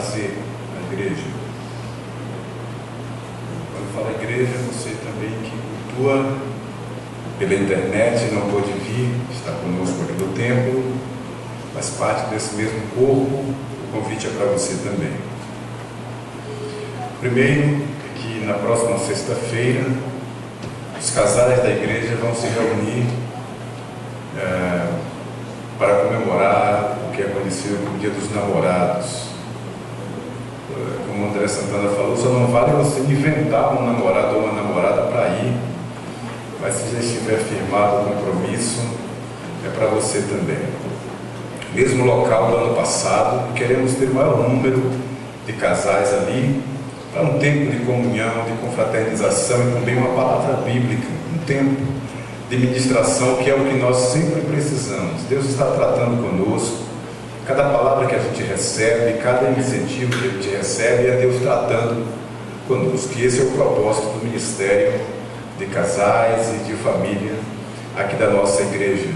fazer na igreja. Quando fala igreja, você também que cultua pela internet, não pôde vir, está conosco aqui no templo, faz parte desse mesmo corpo, o convite é para você também. Primeiro, é que na próxima sexta-feira, os casais da igreja vão se reunir para comemorar o que é conhecido como Dia dos Namorados. Como o André Santana falou, só não vale você inventar um namorado ou uma namorada para ir, mas se já estiver firmado o compromisso, é para você também. Mesmo local do ano passado, queremos ter o maior número de casais ali, para um tempo de comunhão, de confraternização e também uma palavra bíblica, um tempo de ministração, que é o que nós sempre precisamos. Deus está tratando conosco, cada palavra que a gente recebe, cada incentivo que a gente recebe, é Deus tratando conosco. E esse é o propósito do ministério de casais e de família aqui da nossa igreja.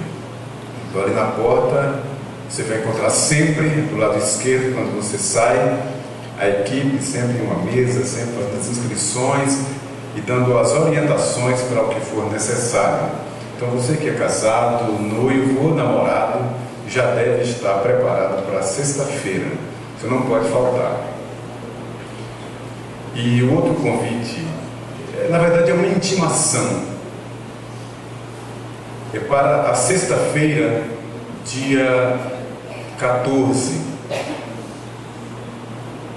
Então, ali na porta, você vai encontrar sempre, do lado esquerdo, quando você sai, a equipe sempre em uma mesa, sempre fazendo as inscrições e dando as orientações para o que for necessário. Então, você que é casado, noivo ou namorado, já deve estar preparado para sexta-feira. Você não pode faltar. E o outro convite, na verdade, é uma intimação. É para a sexta-feira, dia 14,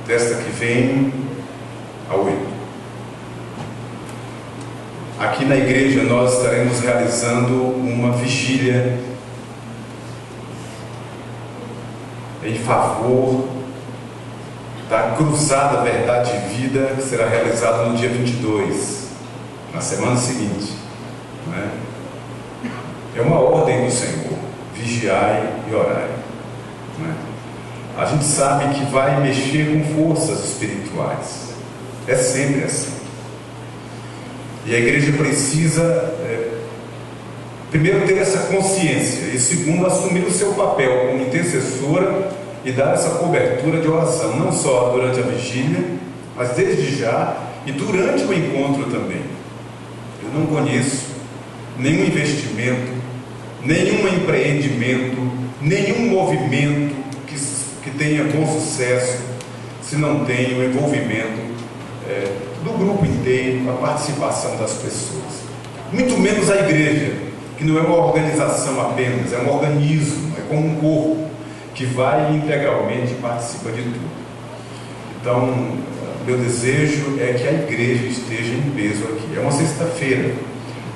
desta que vem, a 8. Aqui na igreja nós estaremos realizando uma vigília em favor da Cruzada Verdade e Vida, que será realizada no dia 22, na semana seguinte, né? É uma ordem do Senhor: vigiai e orai, né? A gente sabe que vai mexer com forças espirituais, é sempre assim. E a igreja precisa, primeiro, ter essa consciência, e segundo, assumir o seu papel como intercessora e dar essa cobertura de oração, não só durante a vigília, mas desde já e durante o encontro também. Eu não conheço nenhum investimento, nenhum empreendimento, nenhum movimento que tenha bom sucesso se não tem o envolvimento do grupo inteiro, a participação das pessoas. Muito menos a igreja, que não é uma organização apenas, é um organismo, é como um corpo que vai integralmente e participa de tudo. Então, meu desejo é que a igreja esteja em peso aqui. É uma sexta-feira,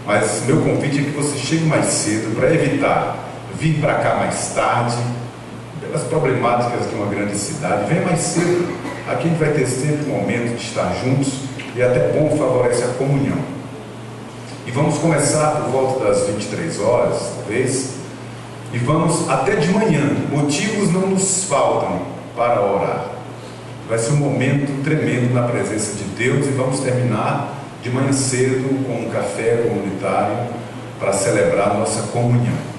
mas meu convite é que você chegue mais cedo para evitar vir para cá mais tarde, pelas problemáticas de uma grande cidade. Venha mais cedo, aqui a gente vai ter sempre um momento de estar juntos e até bom, favorece a comunhão. E vamos começar por volta das 23 horas, talvez, e vamos até de manhã. Motivos não nos faltam para orar. Vai ser um momento tremendo na presença de Deus e vamos terminar de manhã cedo com um café comunitário para celebrar a nossa comunhão.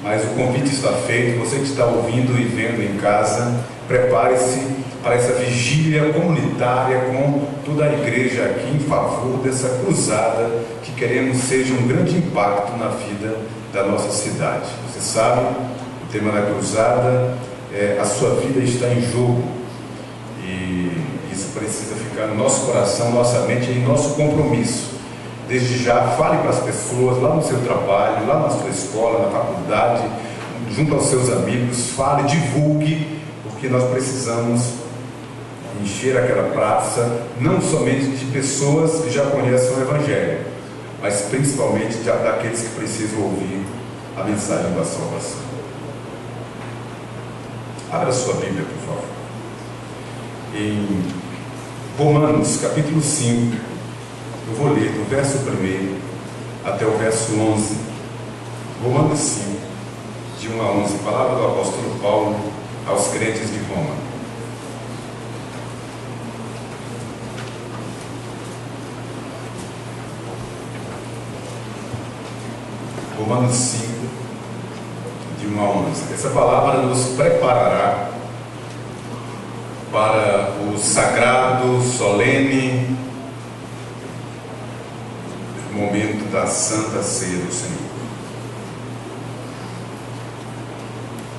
Mas o convite está feito. Você que está ouvindo e vendo em casa, prepare-se para essa vigília comunitária com toda a igreja aqui em favor dessa cruzada que queremos seja um grande impacto na vida da nossa cidade. Você sabe, o tema da cruzada é: a sua vida está em jogo, e isso precisa ficar no nosso coração, nossa mente e em nosso compromisso. Desde já, fale para as pessoas lá no seu trabalho, lá na sua escola, na faculdade, junto aos seus amigos, fale, divulgue, porque nós precisamos encher aquela praça, não somente de pessoas que já conhecem o Evangelho, mas principalmente daqueles que precisam ouvir a mensagem da salvação. Abra sua Bíblia, por favor, em Romanos, capítulo 5, eu vou ler do verso 1 até o verso 11, Romanos 5, de 1 a 11, palavra do apóstolo Paulo aos crentes de Roma. Romanos 5, de 1 a 11. Essa palavra nos preparará para o sagrado, solene momento da Santa Ceia do Senhor.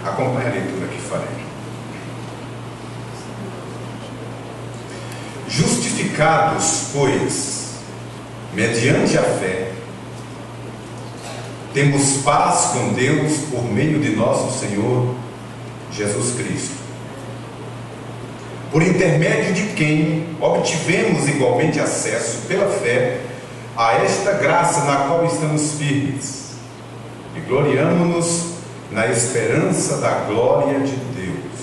Acompanhe a leitura que farei. Justificados, pois, mediante a fé, temos paz com Deus por meio de nosso Senhor Jesus Cristo, por intermédio de quem obtivemos igualmente acesso pela fé a esta graça na qual estamos firmes e gloriamo-nos na esperança da glória de Deus.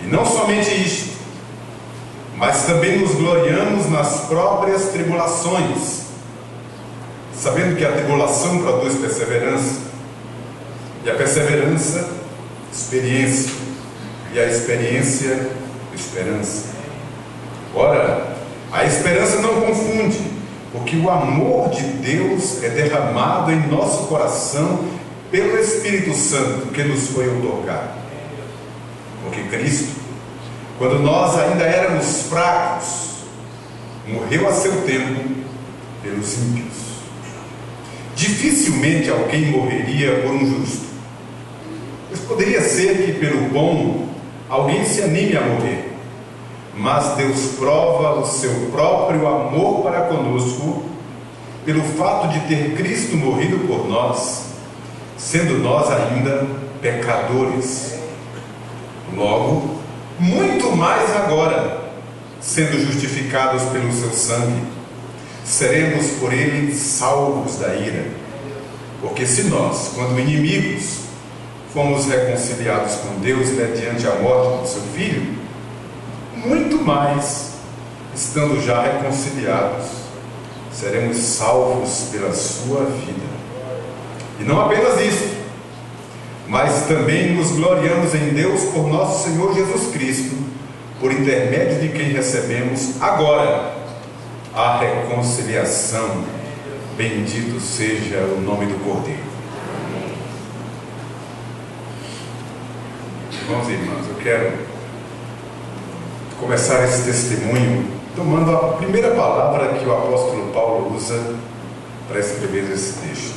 E não somente isto, mas também nos gloriamos nas próprias tribulações, sabendo que a tribulação produz perseverança, e a perseverança, experiência, e a experiência, esperança. Ora, a esperança não confunde, porque o amor de Deus é derramado em nosso coração pelo Espírito Santo que nos foi outorgado. Porque Cristo, quando nós ainda éramos fracos, morreu a seu tempo pelos ímpios. Dificilmente alguém morreria por um justo, mas poderia ser que pelo bom alguém se anime a morrer. Mas Deus prova o seu próprio amor para conosco pelo fato de ter Cristo morrido por nós, sendo nós ainda pecadores. Logo, muito mais agora, sendo justificados pelo seu sangue, seremos por ele salvos da ira. Porque se nós, quando inimigos, fomos reconciliados com Deus mediante a morte do seu Filho, muito mais, estando já reconciliados, seremos salvos pela sua vida. E não apenas isso, mas também nos gloriamos em Deus por nosso Senhor Jesus Cristo, por intermédio de quem recebemos agora a reconciliação. Bendito seja o nome do Cordeiro. Irmãos e irmãs, eu quero começar esse testemunho tomando a primeira palavra que o apóstolo Paulo usa para escrever esse texto: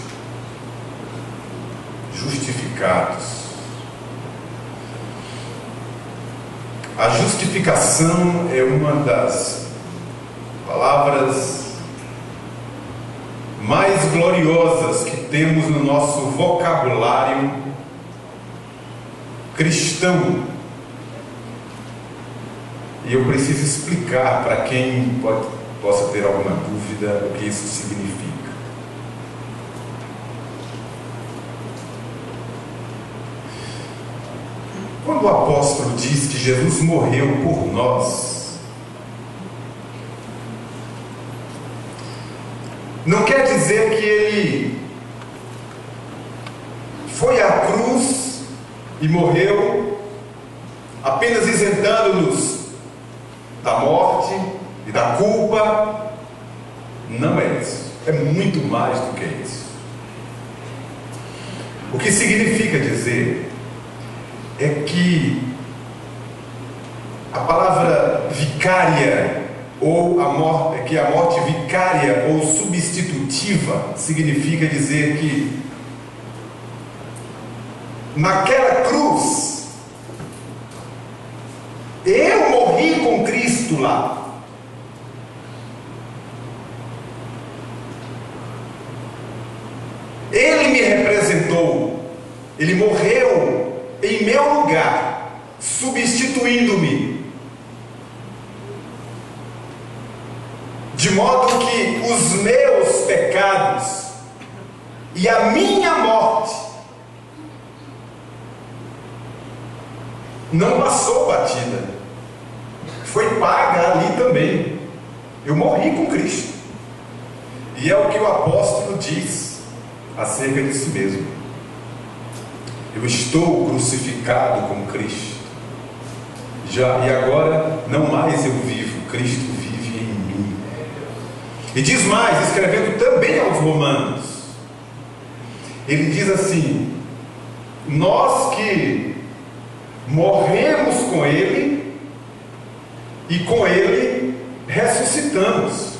justificados. A justificação é uma das palavras mais gloriosas que temos no nosso vocabulário cristão. E eu preciso explicar para quem possa ter alguma dúvida o que isso significa. Quando o apóstolo diz que Jesus morreu por nós, não quer dizer que ele foi à cruz e morreu apenas isentando-nos da morte e da culpa. Não é isso. É muito mais do que isso. O que significa dizer é que a palavra vicária, ou a morte vicária ou substitutiva, significa dizer que naquela cruz eu morri com Cristo lá. Ele me representou. Ele morreu em meu lugar, substituindo-me, de modo que os meus pecados e a minha morte não passou batida, foi paga ali também. Eu morri com Cristo, e é o que o apóstolo diz acerca de si mesmo: eu estou crucificado com Cristo, e agora não mais eu vivo, Cristo vive em mim. E diz mais, escrevendo também aos Romanos, ele diz assim: nós que morremos com Ele e com Ele ressuscitamos.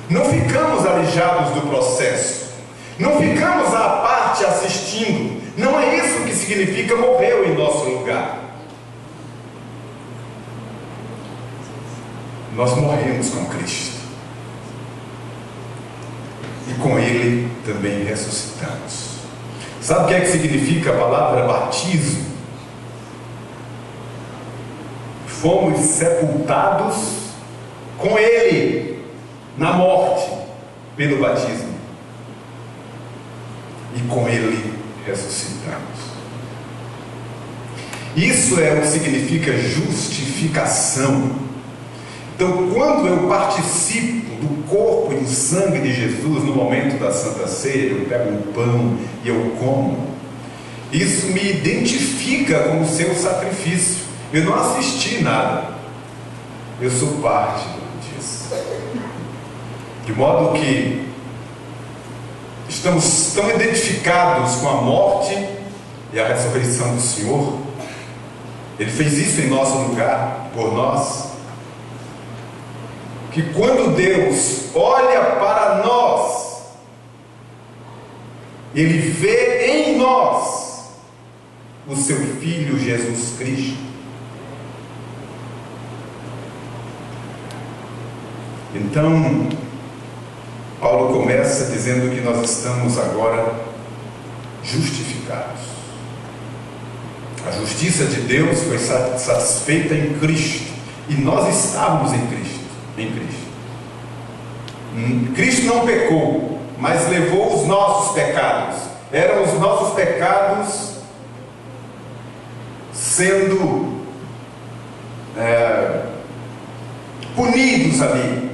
Não ficamos alijados do processo, não ficamos à parte assistindo. Não é isso que significa morreu em nosso lugar. Nós morremos com Cristo e com Ele também ressuscitamos. Sabe o que é que significa a palavra batismo? Fomos sepultados com Ele na morte pelo batismo e com Ele ressuscitamos. Isso é o que significa justificação. Então, quando eu participo do corpo e do sangue de Jesus no momento da Santa Ceia, eu pego um pão e eu como, isso me identifica como seu sacrifício. Eu não assisti nada, eu sou parte disso. De modo que estamos tão identificados com a morte e a ressurreição do Senhor. Ele fez isso em nosso lugar, por nós, que quando Deus olha para nós, Ele vê em nós o seu Filho Jesus Cristo. Então, Paulo começa dizendo que nós estamos agora justificados. A justiça de Deus foi satisfeita em Cristo, e nós estávamos em Cristo. Cristo não pecou, mas levou os nossos pecados. Eram os nossos pecados sendo punidos ali.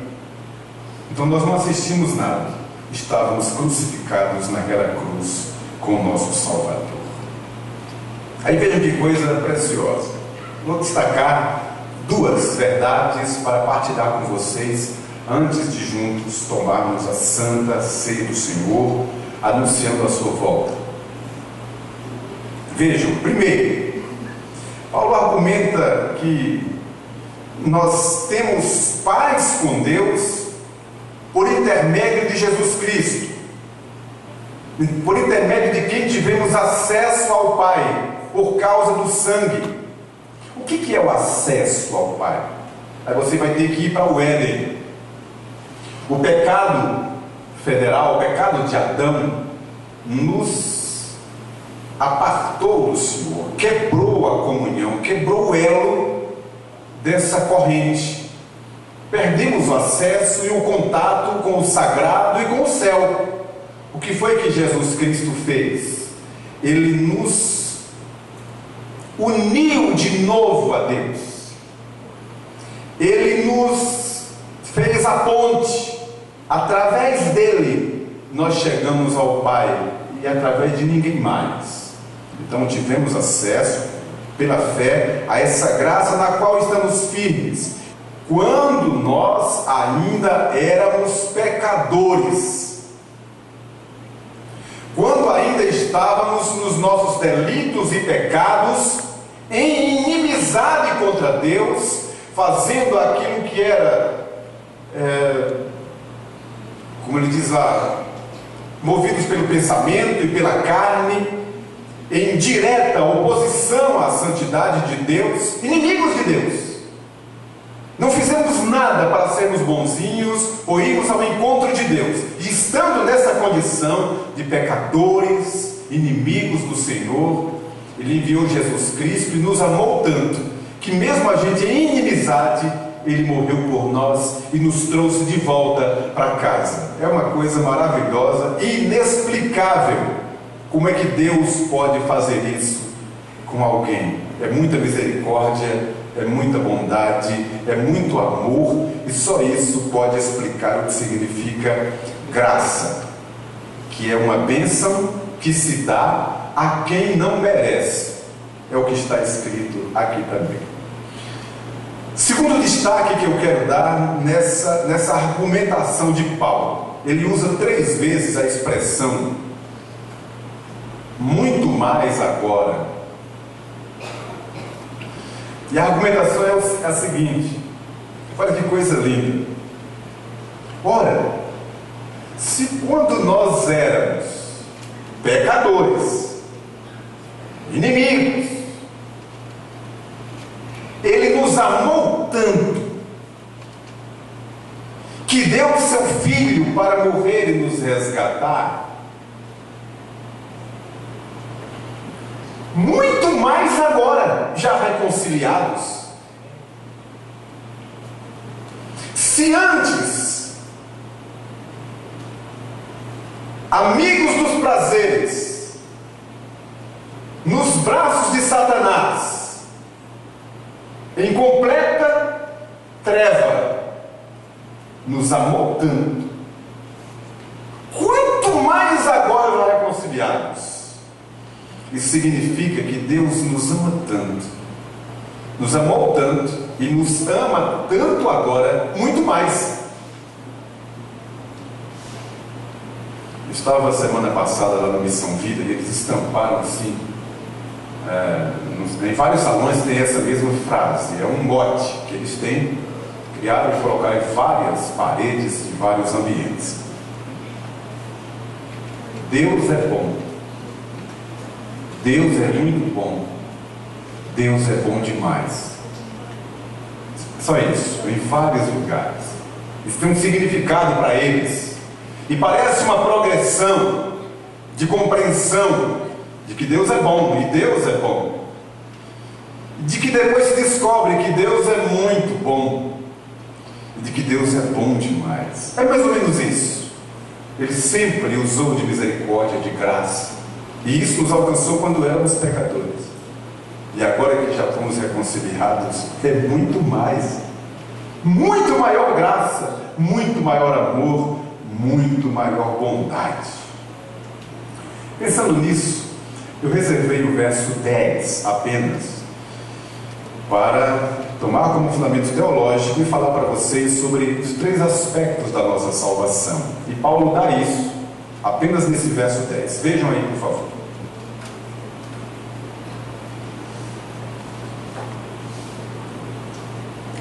Então nós não assistimos nada, estávamos crucificados naquela cruz com o nosso Salvador. Aí vejam que coisa preciosa. Vou destacar duas verdades para partilhar com vocês antes de juntos tomarmos a Santa Ceia do Senhor, anunciando a sua volta. Vejam, primeiro, Paulo argumenta que nós temos paz com Deus por intermédio de Jesus Cristo, por intermédio de quem tivemos acesso ao Pai, por causa do sangue. O que é o acesso ao Pai? Aí você vai ter que ir para o Éden. O pecado federal, o pecado de Adão, nos apartou do Senhor, quebrou a comunhão, quebrou o elo dessa corrente. Perdemos o acesso e o contato com o sagrado e com o céu. O que foi que Jesus Cristo fez? Ele nos uniu de novo a Deus. Ele nos fez a ponte. Através dele nós chegamos ao Pai, e através de ninguém mais. Então tivemos acesso pela fé a essa graça na qual estamos firmes, quando nós ainda éramos pecadores, quando ainda estávamos nos nossos delitos e pecados, em inimizade contra Deus, fazendo aquilo que era, como ele diz lá, movidos pelo pensamento e pela carne, em direta oposição à santidade de Deus, inimigos de Deus. Não fizemos nada para sermos bonzinhos ou irmos ao encontro de Deus. E estando nessa condição de pecadores, inimigos do Senhor, Ele enviou Jesus Cristo e nos amou tanto, que mesmo a gente em inimizade, Ele morreu por nós e nos trouxe de volta para casa. É uma coisa maravilhosa e inexplicável. Como é que Deus pode fazer isso com alguém? É muita misericórdia, é muita bondade, é muito amor, e só isso pode explicar o que significa graça, que é uma bênção que se dá a quem não merece. É o que está escrito aqui também. Segundo destaque que eu quero dar nessa argumentação de Paulo, ele usa 3 vezes a expressão muito mais agora. E a argumentação é a seguinte: olha que coisa linda. Ora, se quando nós éramos pecadores, inimigos, Ele nos amou tanto que deu o seu Filho para morrer e nos resgatar, muito mais agora, já reconciliados. Se antes, amigos dos prazeres, nos braços de Satanás, em completa treva, nos amou tanto, quanto mais agora já reconciliados. Isso significa que Deus nos ama tanto, nos amou tanto e nos ama tanto agora, muito mais. Eu estava semana passada lá na Missão Vida e eles estamparam assim, em vários salões tem essa mesma frase, é um mote que eles têm, criaram e colocaram em várias paredes de vários ambientes. Deus é bom. Deus é muito bom. Deus é bom demais. Só isso, em vários lugares. Isso tem um significado para eles. E parece uma progressão de compreensão de que Deus é bom, e Deus é bom. De que depois se descobre que Deus é muito bom. E de que Deus é bom demais. É mais ou menos isso. Ele sempre usou de misericórdia, de graça. E isso nos alcançou quando éramos pecadores. E agora que já fomos reconciliados, é muito mais. Muito maior graça, muito maior amor, muito maior bondade. Pensando nisso, eu reservei o verso 10 apenas para tomar como fundamento teológico e falar para vocês sobre os 3 aspectos da nossa salvação. E Paulo dá isso apenas nesse verso 10. Vejam aí, por favor.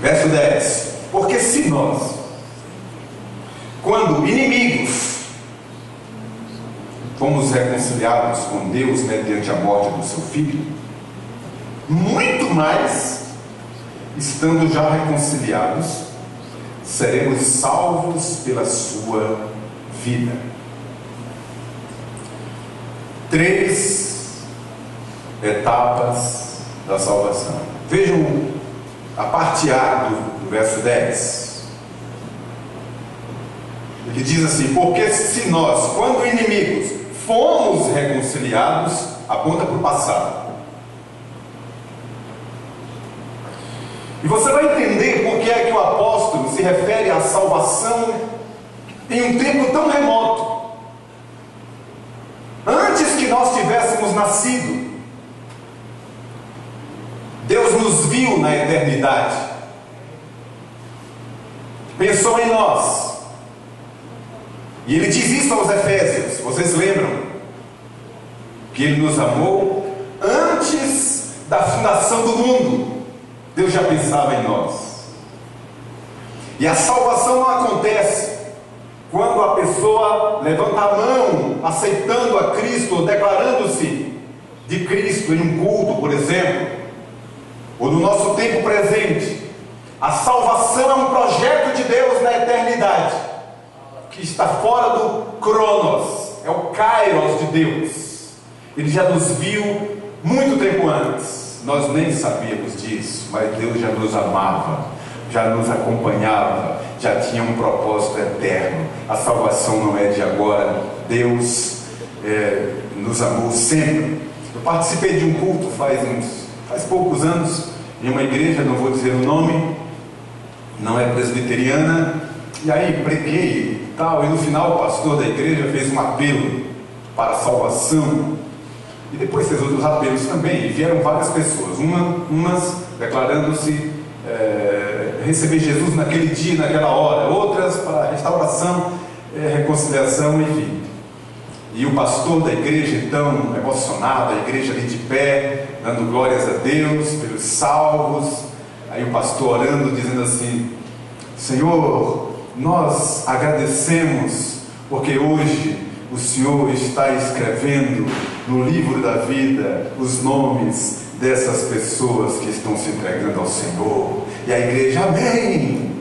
Verso 10. Porque se nós, quando inimigos, fomos reconciliados com Deus mediante a morte do seu Filho, muito mais, estando já reconciliados, seremos salvos pela sua vida. 3 etapas da salvação. Vejam a parte A do verso 10. Ele diz assim: porque se nós, quando inimigos, fomos reconciliados, aponta para o passado. E você vai entender por que é que o apóstolo se refere à salvação em um tempo tão remoto. Antes que nós tivéssemos nascido, Deus nos viu na eternidade, pensou em nós, e Ele diz isso aos Efésios. Vocês lembram? Que Ele nos amou antes da fundação do mundo. Deus já pensava em nós. E a salvação não acontece quando a pessoa levanta a mão aceitando a Cristo, ou declarando-se de Cristo em um culto, por exemplo, ou no nosso tempo presente. A salvação é um projeto de Deus na eternidade, que está fora do Cronos, é o Kairos de Deus. Ele já nos viu muito tempo antes, nós nem sabíamos disso, mas Deus já nos amava, já nos acompanhava, já tinha um propósito eterno. A salvação não é de agora. Deus nos amou sempre. Eu participei de um culto faz poucos anos, em uma igreja, não vou dizer o nome, não é presbiteriana, e aí preguei e tal, e no final o pastor da igreja fez um apelo para a salvação, e depois fez outros apelos também, e vieram várias pessoas, umas declarando-se receber Jesus naquele dia, naquela hora, outras para restauração, reconciliação, enfim. E o pastor da igreja, então, emocionado, a igreja ali de pé, dando glórias a Deus pelos salvos. Aí o pastor orando, dizendo assim: Senhor, nós agradecemos porque hoje o Senhor está escrevendo no livro da vida os nomes dessas pessoas que estão se entregando ao Senhor. E a igreja, amém.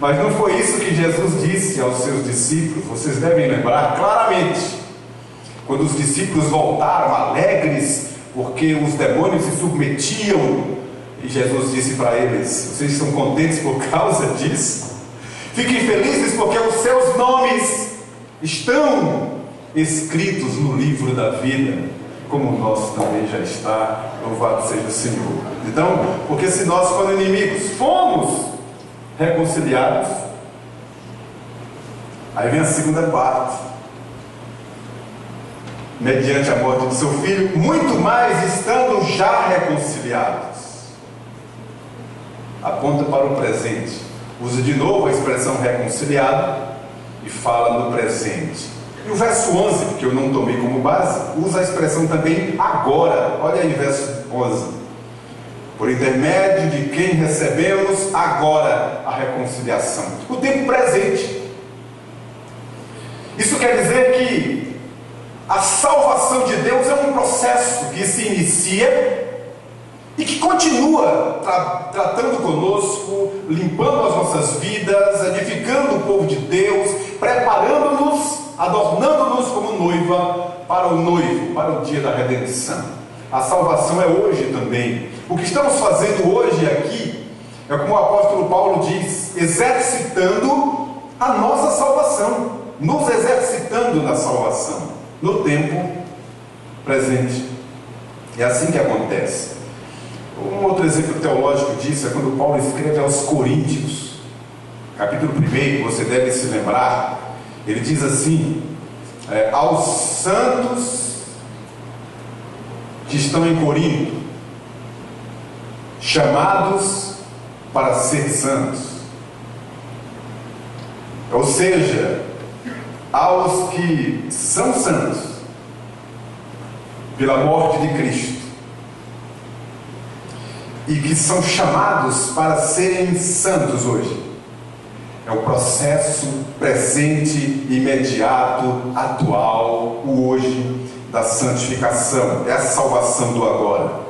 Mas não foi isso que Jesus disse aos seus discípulos. Vocês devem lembrar claramente, quando os discípulos voltaram alegres porque os demônios se submetiam, e Jesus disse para eles: vocês estão contentes por causa disso? Fiquem felizes porque os seus nomes estão escritos no livro da vida, como o nosso também já está. Louvado seja o Senhor. Então, porque se nós, quando inimigos, fomos reconciliados, aí vem a segunda parte: mediante a morte de seu filho, muito mais estando já reconciliados. Aponta para o presente, usa de novo a expressão reconciliado e fala no presente. E o verso 11, que eu não tomei como base, usa a expressão também agora. Olha aí, verso 11: por intermédio de quem recebemos agora a reconciliação. O tempo presente. Isso quer dizer que a salvação de Deus é um processo que se inicia e que continua tratando conosco, limpando as nossas vidas, edificando o povo de Deus, preparando-nos, adornando-nos como noiva para o noivo, para o dia da redenção. A salvação é hoje também. O que estamos fazendo hoje aqui é, como o apóstolo Paulo diz, exercitando a nossa salvação, nos exercitando na salvação, no tempo presente. É assim que acontece. Um outro exemplo teológico disso é quando Paulo escreve aos Coríntios, capítulo 1, você deve se lembrar. Ele diz assim: aos santos que estão em Corinto, chamados para ser santos. Ou seja, aos que são santos pela morte de Cristo e que são chamados para serem santos hoje. É o processo presente, imediato, atual, o hoje da santificação. É a salvação do agora.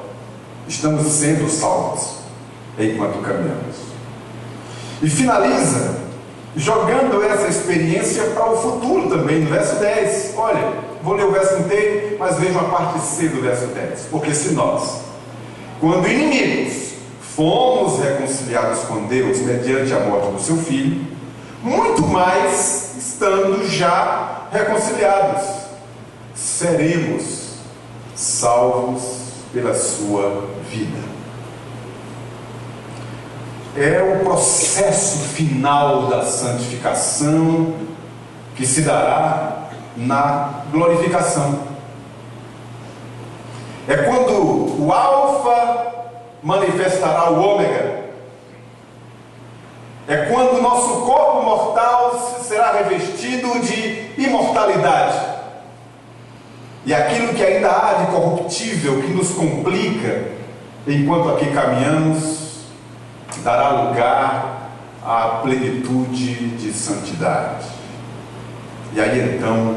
Estamos sendo salvos enquanto caminhamos. E finaliza jogando essa experiência para o futuro também, no verso 10. Olha, vou ler o verso inteiro, mas veja a parte C do verso 10. Porque se nós, quando inimigos, fomos reconciliados com Deus mediante a morte do seu Filho, muito mais, estando já reconciliados, seremos salvos pela sua vida. É o processo final da santificação que se dará na glorificação. É quando o Alfa manifestará o Ômega. É quando o nosso corpo mortal será revestido de imortalidade. E aquilo que ainda há de corruptível, que nos complica enquanto aqui caminhamos, dará lugar à plenitude de santidade. E aí então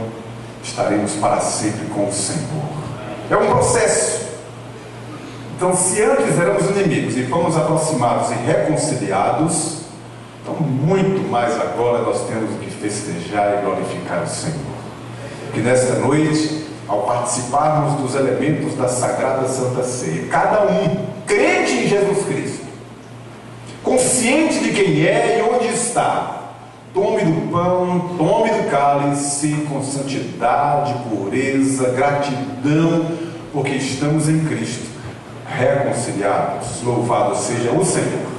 estaremos para sempre com o Senhor. É um processo. Então, se antes éramos inimigos e fomos aproximados e reconciliados, então muito mais agora nós temos que festejar e glorificar o Senhor. Que nesta noite, ao participarmos dos elementos da Sagrada Santa Ceia, cada um crente em Jesus Cristo, consciente de quem é e onde está, tome do pão, tome do cálice com santidade, pureza, gratidão, porque estamos em Cristo, reconciliados. Louvado seja o Senhor.